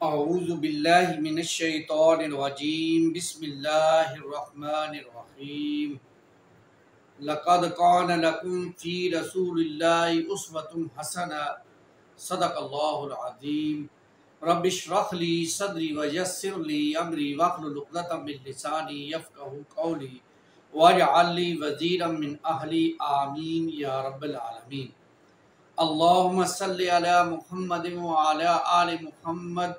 اعوذ باللہ من الشیطان الرجیم بسم اللہ الرحمن الرحیم لقد کان لکم فی رسول اللہ اسوۃ حسنہ صدق اللہ العظیم رب اشرح لی صدری ویسر لی امری واحلل عقدۃ من لسانی یفقہوا قولی واجعل لی وزیرا من اہلی آمین یا رب العالمین۔ اللہم صلی علی محمد وعلی آل محمد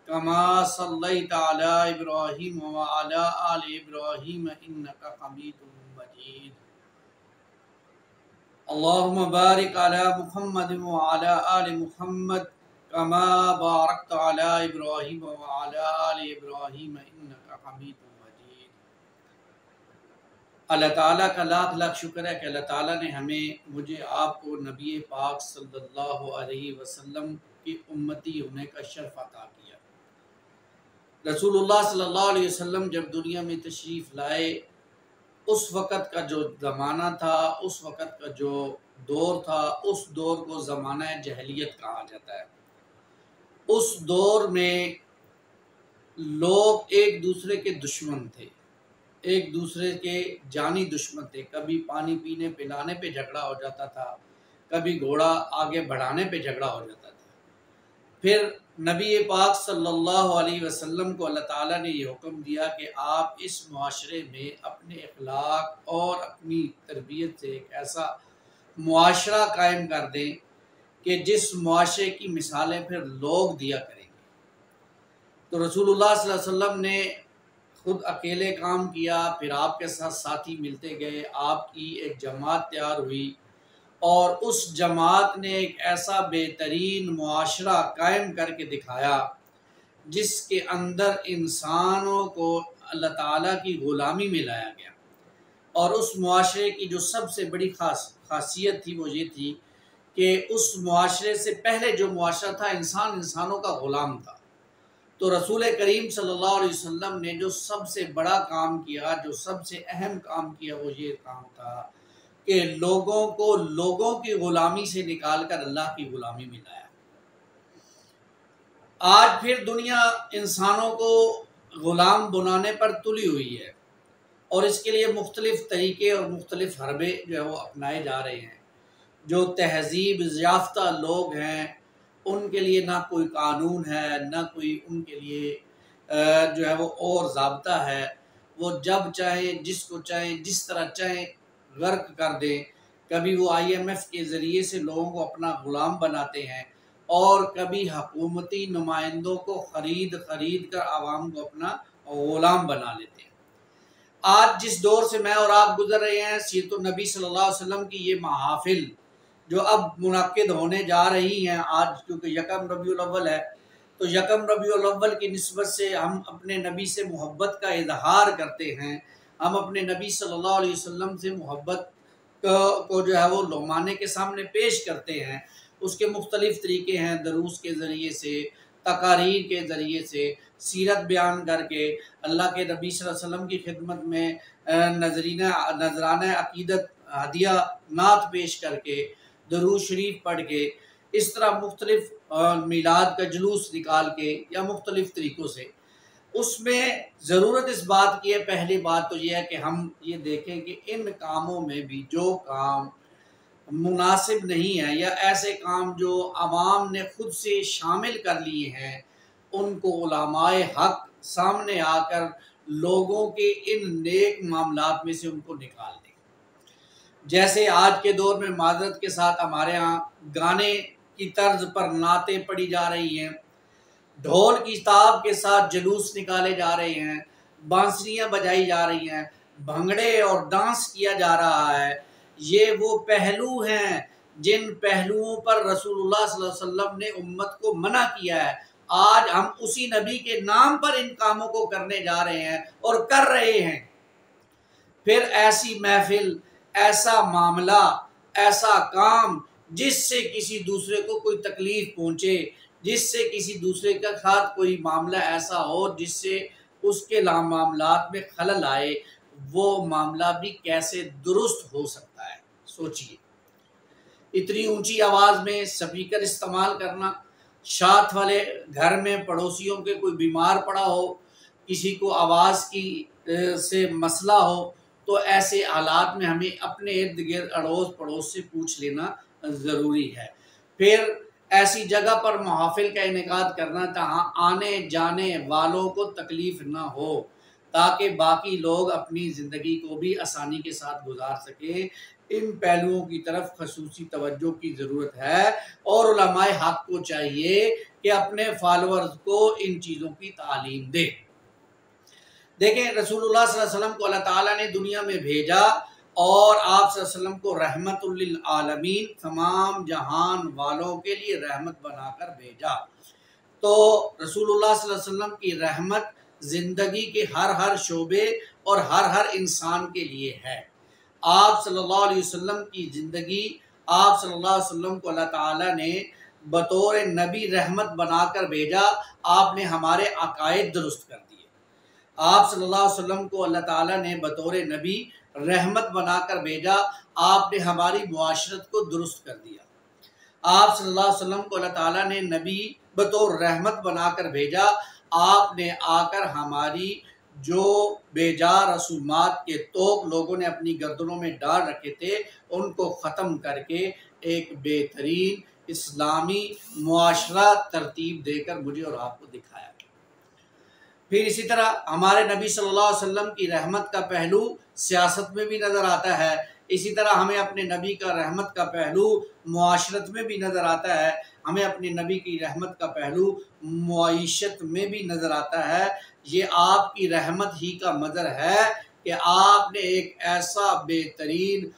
کما صلیت علی ابراہیم وعلی آل ابراہیم انک حمید مجید۔ اللہم بارک علی محمد وعلی آل محمد کما بارکت علی ابراہیم وعلی آل ابراہیم انک حمید مجید۔ اللہ تعالیٰ کا لاکھ لاکھ شکر ہے کہ اللہ تعالیٰ نے ہمیں مجھے آپ کو نبی پاک صلی اللہ علیہ وسلم کی امتی ہونے کا شرف عطا کیا۔ رسول اللہ صلی اللہ علیہ وسلم جب دنیا میں تشریف لائے، اس وقت کا جو زمانہ تھا، اس وقت کا جو دور تھا، اس دور کو زمانہ جہلیت کہا جاتا ہے۔ اس دور میں لوگ ایک دوسرے کے دشمن تھے، ایک دوسرے کے جانی دشمن تھے۔ کبھی پانی پینے پلانے پہ جھگڑا ہو جاتا تھا، کبھی گھوڑا آگے بڑھانے پہ جھگڑا ہو جاتا تھا۔ پھر نبی پاک صلی اللہ علیہ وسلم کو اللہ تعالیٰ نے یہ حکم دیا کہ آپ اس معاشرے میں اپنے اخلاق اور اپنی تربیت سے ایک ایسا معاشرہ قائم کر دیں کہ جس معاشرے کی مثالیں پھر لوگ دیا کریں گے۔ تو رسول اللہ صلی اللہ علیہ وسلم نے خود اکیلے کام کیا، پھر آپ کے ساتھ ساتھی ملتے گئے، آپ کی ایک جماعت تیار ہوئی، اور اس جماعت نے ایک ایسا بہترین معاشرہ قائم کر کے دکھایا جس کے اندر انسانوں کو اللہ تعالیٰ کی غلامی میں لایا گیا۔ اور اس معاشرے کی جو سب سے بڑی خاصیت تھی وہ یہ تھی کہ اس معاشرے سے پہلے جو معاشرہ تھا انسانوں کا غلام تھا۔ تو رسول کریم صلی اللہ علیہ وسلم نے جو سب سے بڑا کام کیا، جو سب سے اہم کام کیا، وہ یہ کام تھا کہ لوگوں کو لوگوں کی غلامی سے نکال کر اللہ کی غلامی میں لایا۔ آج پھر دنیا انسانوں کو غلام بنانے پر تلی ہوئی ہے، اور اس کے لیے مختلف طریقے اور مختلف حربے جو ہے وہ اپنائے جا رہے ہیں۔ جو تہذیب یافتہ لوگ ہیں ان کے لیے نہ کوئی قانون ہے، نہ کوئی ان کے لیے جو ہے وہ اور ضابطہ ہے۔ وہ جب چاہیں، جس کو چاہیں، جس طرح چاہیں غرق کر دیں۔ کبھی وہ IMF کے ذریعے سے لوگوں کو اپنا غلام بناتے ہیں، اور کبھی حکومتی نمائندوں کو خرید کر عوام کو اپنا غلام بنا لیتے ہیں۔ آج جس دور سے میں اور آپ گزر رہے ہیں، سیرت النبی صلی اللہ علیہ وسلم کی یہ محافل جو اب منعقد ہونے جا رہی ہیں، آج کیونکہ یکم ربیع الاول ہے، تو یکم ربیع الاول کی نسبت سے ہم اپنے نبی سے محبت کا اظہار کرتے ہیں۔ ہم اپنے نبی صلی اللہ علیہ وسلم سے محبت کو جو ہے وہ لومانے کے سامنے پیش کرتے ہیں۔ اس کے مختلف طریقے ہیں، دروس کے ذریعے سے، تقاریر کے ذریعے سے، سیرت بیان کر کے، اللہ کے نبی صلی اللہ علیہ وسلم کی خدمت میں نذرانہ عقیدت ہدیہ نعت پیش کر کے، درود شریف پڑھ کے، اس طرح مختلف میلاد کا جلوس نکال کے یا مختلف طریقوں سے۔ اس میں ضرورت اس بات کی ہے، پہلی بات تو یہ ہے کہ ہم یہ دیکھیں کہ ان کاموں میں بھی جو کام مناسب نہیں ہے یا ایسے کام جو عوام نے خود سے شامل کر لیے ہیں، ان کو علماء حق سامنے آ کر لوگوں کے ان نیک معاملات میں سے ان کو نکال دیں۔ جیسے آج کے دور میں معذرت کے ساتھ ہمارے ہاں گانے کی طرز پر نعتیں پڑھی جا رہی ہیں، ڈھول کی تاب کے ساتھ جلوس نکالے جا رہے ہیں، بانسریاں بجائی جا رہی ہیں، بھنگڑے اور ڈانس کیا جا رہا ہے۔ یہ وہ پہلو ہیں جن پہلوؤں پر رسول اللہ صلی اللہ علیہ وسلم نے امت کو منع کیا ہے۔ آج ہم اسی نبی کے نام پر ان کاموں کو کرنے جا رہے ہیں اور کر رہے ہیں۔ پھر ایسی محفل، ایسا معاملہ، ایسا کام جس سے کسی دوسرے کو کوئی تکلیف پہنچے، جس سے کسی دوسرے کے ساتھ کوئی معاملہ ایسا ہو جس سے اس کے معاملات میں خلل آئے، وہ معاملہ بھی کیسے درست ہو سکتا ہے؟ سوچئے۔ اتنی اونچی آواز میں سپیکر استعمال کرنا، ساتھ والے گھر میں پڑوسیوں کے کوئی بیمار پڑا ہو، کسی کو آواز کی سے مسئلہ ہو، تو ایسے حالات میں ہمیں اپنے ارد گرد اڑوس پڑوس سے پوچھ لینا ضروری ہے۔ پھر ایسی جگہ پر محافل کا انعقاد کرنا جہاں آنے جانے والوں کو تکلیف نہ ہو، تاکہ باقی لوگ اپنی زندگی کو بھی آسانی کے ساتھ گزار سکیں۔ ان پہلوؤں کی طرف خصوصی توجہ کی ضرورت ہے، اور علماء حق کو چاہیے کہ اپنے فالورز کو ان چیزوں کی تعلیم دے۔ دیکھیں، رسول اللہ صلی اللہ علیہ وسلم کو اللہ تعالیٰ نے دنیا میں بھیجا، اور آپ صلی اللہ علیہ وسلم کو رحمت للعالمین، تمام جہان والوں کے لیے رحمت بنا کر بھیجا۔ تو رسول اللہ صلی اللہ علیہ وسلم کی رحمت زندگی کے ہر شعبے اور ہر انسان کے لیے ہے۔ آپ صلی اللہ علیہ وسلم کی زندگی، آپ صلی اللہ علیہ وسلم کو اللہ تعالیٰ نے بطور نبی رحمت بنا کر بھیجا۔ آپ نے ہمارے عقائد درست کر دیے۔ آپ صلی اللہ علیہ وسلم کو اللہ تعالیٰ نے بطور نبی رحمت بنا کر بھیجا۔ آپ نے ہماری معاشرت کو درست کر دیا۔ آپ صلی اللہ علیہ وسلم کو اللہ تعالیٰ نے نبی بطور رحمت بنا کر بھیجا۔ آپ نے آ کر ہماری جو بے جا رسومات کے توق لوگوں نے اپنی گردنوں میں ڈال رکھے تھے، ان کو ختم کر کے ایک بہترین اسلامی معاشرہ ترتیب دے کر مجھے اور آپ کو دکھایا۔ پھر اسی طرح ہمارے نبی صلی اللہ علیہ وسلم کی رحمت کا پہلو سیاست میں بھی نظر آتا ہے، اسی طرح ہمیں اپنے نبی کا رحمت کا پہلو معاشرت میں بھی نظر آتا ہے، ہمیں اپنے نبی کی رحمت کا پہلو معیشت میں بھی نظر آتا ہے۔ یہ آپ کی رحمت ہی کا مظہر ہے کہ آپ نے ایک ایسا بہترین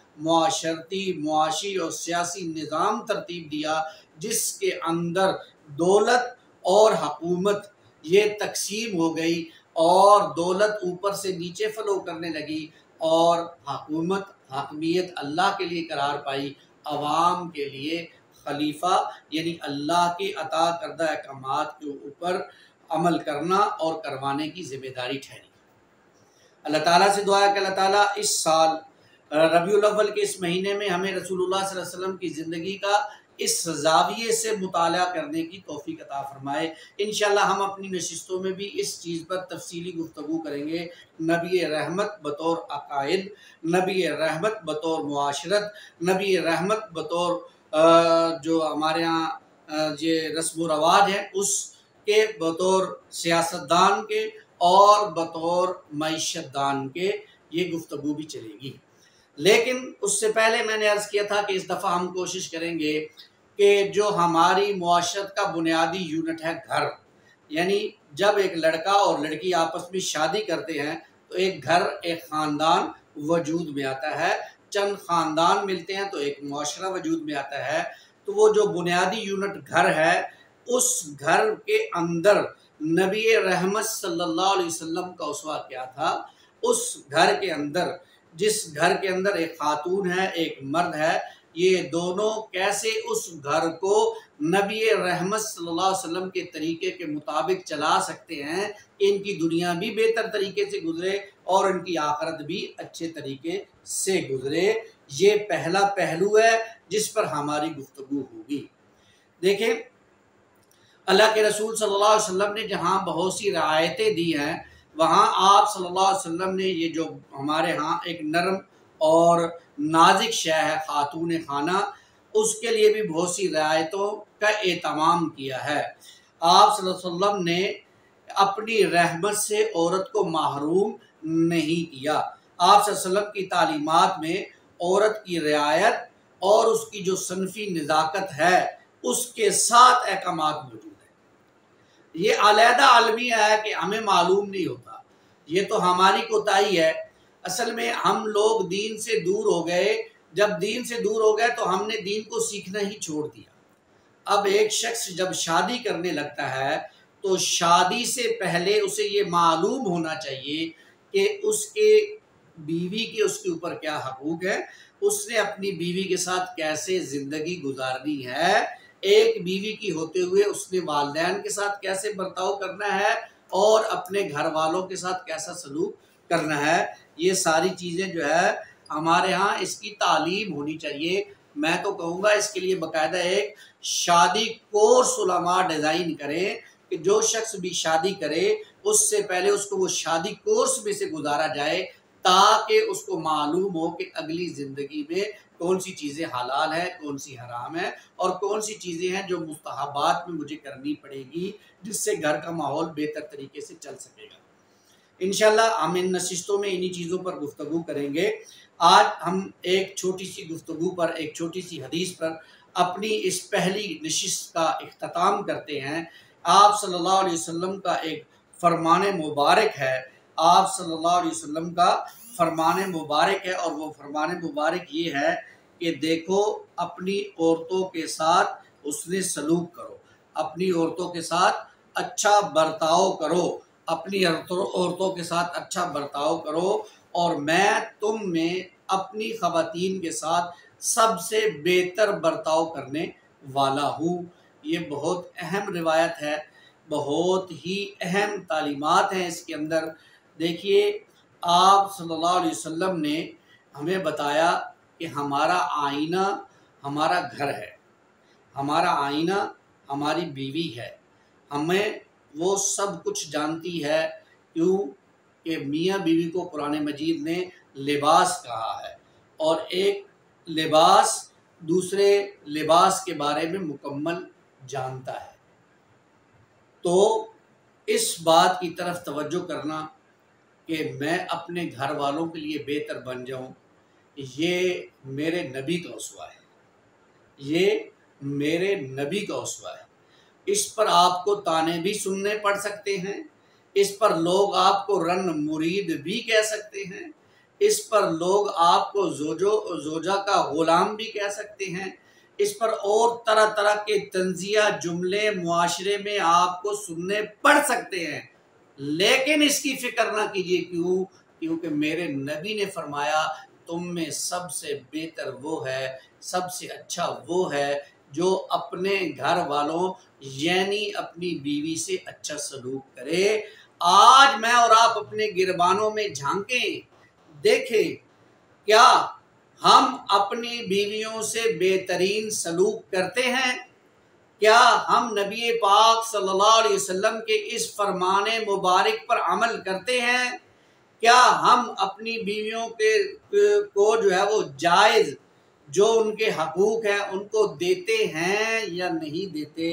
معاشی اور سیاسی نظام ترتیب دیا جس کے اندر دولت اور حکومت یہ تقسیم ہو گئی، اور دولت اوپر سے نیچے فلو کرنے لگی، اور حاکمیت اللہ کے لیے قرار پائی، عوام کے لیے خلیفہ یعنی اللہ کی عطا کردہ احکامات کے اوپر عمل کرنا اور کروانے کی ذمہ داری ٹھہری۔ اللہ تعالیٰ سے دعا ہے کہ اللہ تعالیٰ اس سال ربیع الاول کے اس مہینے میں ہمیں رسول اللہ صلی اللہ علیہ وسلم کی زندگی کا اس زاویے سے مطالعہ کرنے کی توفیق عطا فرمائے۔ انشاءاللہ ہم اپنی نشستوں میں بھی اس چیز پر تفصیلی گفتگو کریں گے، نبی رحمت بطور عقائد، نبی رحمت بطور معاشرت، نبی رحمت بطور جو ہمارے ہاں یہ رسم و رواج ہیں اس کے، بطور سیاستدان کے اور بطور معیشت دان کے، یہ گفتگو بھی چلے گی۔ لیکن اس سے پہلے میں نے عرض کیا تھا کہ اس دفعہ ہم کوشش کریں گے کہ جو ہماری معاشرت کا بنیادی یونٹ ہے گھر، یعنی جب ایک لڑکا اور لڑکی آپس میں شادی کرتے ہیں تو ایک گھر، ایک خاندان وجود میں آتا ہے، چند خاندان ملتے ہیں تو ایک معاشرہ وجود میں آتا ہے۔ تو وہ جو بنیادی یونٹ گھر ہے، اس گھر کے اندر نبی رحمت صلی اللہ علیہ وسلم کا اسوہ کیا تھا؟ اس گھر کے اندر، جس گھر کے اندر ایک خاتون ہے، ایک مرد ہے، یہ دونوں کیسے اس گھر کو نبی رحمت صلی اللہ علیہ وسلم کے طریقے کے مطابق چلا سکتے ہیں کہ ان کی دنیا بھی بہتر طریقے سے گزرے اور ان کی آخرت بھی اچھے طریقے سے گزرے۔ یہ پہلا پہلو ہے جس پر ہماری گفتگو ہوگی۔ دیکھیں، اللہ کے رسول صلی اللہ علیہ وسلم نے جہاں بہت سی رعایتیں دی ہیں، وہاں آپ صلی اللہ علیہ وسلم نے یہ جو ہمارے ہاں ایک نرم اور نازک شے ہے خاتون خانہ، اس کے لیے بھی بہت سی رعایتوں کا اہتمام کیا ہے۔ آپ صلی اللہ علیہ وسلم نے اپنی رحمت سے عورت کو محروم نہیں کیا۔ آپ صلی اللہ علیہ وسلم کی تعلیمات میں عورت کی رعایت اور اس کی جو صنفی نزاکت ہے، اس کے 7 احکامات موجود ہیں۔ یہ علیحدہ المیہ ہے کہ ہمیں معلوم نہیں ہوتا، یہ تو ہماری کوتاہی ہے۔ اصل میں ہم لوگ دین سے دور ہو گئے، جب دین سے دور ہو گئے تو ہم نے دین کو سیکھنا ہی چھوڑ دیا۔ اب ایک شخص جب شادی کرنے لگتا ہے تو شادی سے پہلے اسے یہ معلوم ہونا چاہیے کہ اس کے بیوی کے اس کے اوپر کیا حقوق ہے، اس نے اپنی بیوی کے ساتھ کیسے زندگی گزارنی ہے، ایک بیوی کی ہوتے ہوئے اس نے والدین کے ساتھ کیسے برتاؤ کرنا ہے اور اپنے گھر والوں کے ساتھ کیسا سلوک کرنا ہے۔ یہ ساری چیزیں جو ہے ہمارے ہاں اس کی تعلیم ہونی چاہیے۔ میں تو کہوں گا اس کے لیے باقاعدہ ایک شادی کورس علماء ڈیزائن کریں کہ جو شخص بھی شادی کرے اس سے پہلے اس کو وہ شادی کورس میں سے گزارا جائے، تاکہ اس کو معلوم ہو کہ اگلی زندگی میں کون سی چیزیں حلال ہیں، کون سی حرام ہیں، اور کون سی چیزیں ہیں جو مستحبات میں مجھے کرنی پڑے گی، جس سے گھر کا ماحول بہتر طریقے سے چل سکے گا۔ انشاءاللہ ہم ان نشستوں میں انہی چیزوں پر گفتگو کریں گے۔ آج ہم ایک چھوٹی سی گفتگو پر، ایک چھوٹی سی حدیث پر اپنی اس پہلی نشست کا اختتام کرتے ہیں۔ آپ صلی اللہ علیہ وسلم کا ایک فرمان مبارک ہے، آپ صلی اللہ علیہ وسلم کا فرمان مبارک ہے، اور وہ فرمان مبارک یہ ہے کہ دیکھو اپنی عورتوں کے ساتھ حسن سلوک کرو، اپنی عورتوں کے ساتھ اچھا برتاؤ کرو، اپنی عورتوں کے ساتھ اچھا برتاؤ کرو، اور میں تم میں اپنی خواتین کے ساتھ سب سے بہتر برتاؤ کرنے والا ہوں۔ یہ بہت اہم روایت ہے، بہت ہی اہم تعلیمات ہیں اس کے اندر۔ دیکھیے آپ صلی اللہ علیہ وسلم نے ہمیں بتایا کہ ہمارا آئینہ ہمارا گھر ہے، ہمارا آئینہ ہماری بیوی ہے، ہمیں وہ سب کچھ جانتی ہے، کیوں کہ میاں بیوی کو قرآن مجید نے لباس کہا ہے، اور ایک لباس دوسرے لباس کے بارے میں مکمل جانتا ہے۔ تو اس بات کی طرف توجہ کرنا کہ میں اپنے گھر والوں کے لیے بہتر بن جاؤں، یہ میرے نبی کا اسوہ ہے، یہ میرے نبی کا اسوہ ہے۔ اس پر آپ کو طعنے بھی سننے پڑ سکتے ہیں، اس پر لوگ آپ کو رن مرید بھی کہہ سکتے ہیں، اس پر لوگ آپ کو زوجہ کا غلام بھی کہہ سکتے ہیں، اس پر اور طرح طرح کے طنزیہ جملے معاشرے میں آپ کو سننے پڑ سکتے ہیں، لیکن اس کی فکر نہ کیجیے۔ کیونکہ میرے نبی نے فرمایا تم میں سب سے بہتر وہ ہے، سب سے اچھا وہ ہے جو اپنے گھر والوں یعنی اپنی بیوی سے اچھا سلوک کرے۔ آج میں اور آپ اپنے گربانوں میں جھانکیں، دیکھیں کیا ہم اپنی بیویوں سے بہترین سلوک کرتے ہیں؟ کیا ہم نبی پاک صلی اللہ علیہ وسلم کے اس فرمان مبارک پر عمل کرتے ہیں؟ کیا ہم اپنی بیویوں کو جو ہے وہ جائز جو ان کے حقوق ہیں ان کو دیتے ہیں یا نہیں دیتے،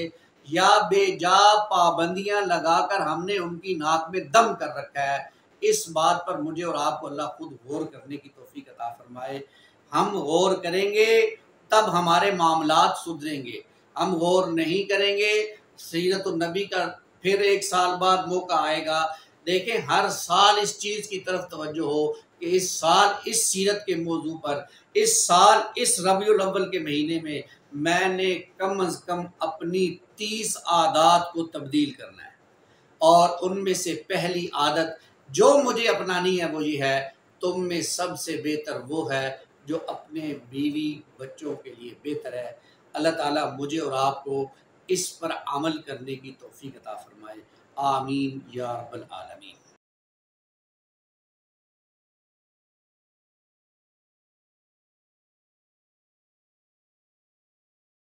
یا بے جا پابندیاں لگا کر ہم نے ان کی ناک میں دم کر رکھا ہے؟ اس بات پر مجھے اور آپ کو اللہ خود غور کرنے کی توفیق عطا فرمائے۔ ہم غور کریں گے تب ہمارے معاملات سدھریں گے، ہم غور نہیں کریں گے سیرت النبی کا پھر ایک سال بعد موقع آئے گا۔ دیکھیں ہر سال اس چیز کی طرف توجہ ہو کہ اس سال اس سیرت کے موضوع پر، اس سال اس ربیع الاول کے مہینے میں نے کم از کم اپنی 30 عادات کو تبدیل کرنا ہے، اور ان میں سے پہلی عادت جو مجھے اپنانی ہے وہ یہ ہے، تم میں سب سے بہتر وہ ہے جو اپنے بیوی بچوں کے لیے بہتر ہے۔ اللہ تعالیٰ مجھے اور آپ کو اس پر عمل کرنے کی توفیق عطا فرمائے، آمین یا رب العالمین۔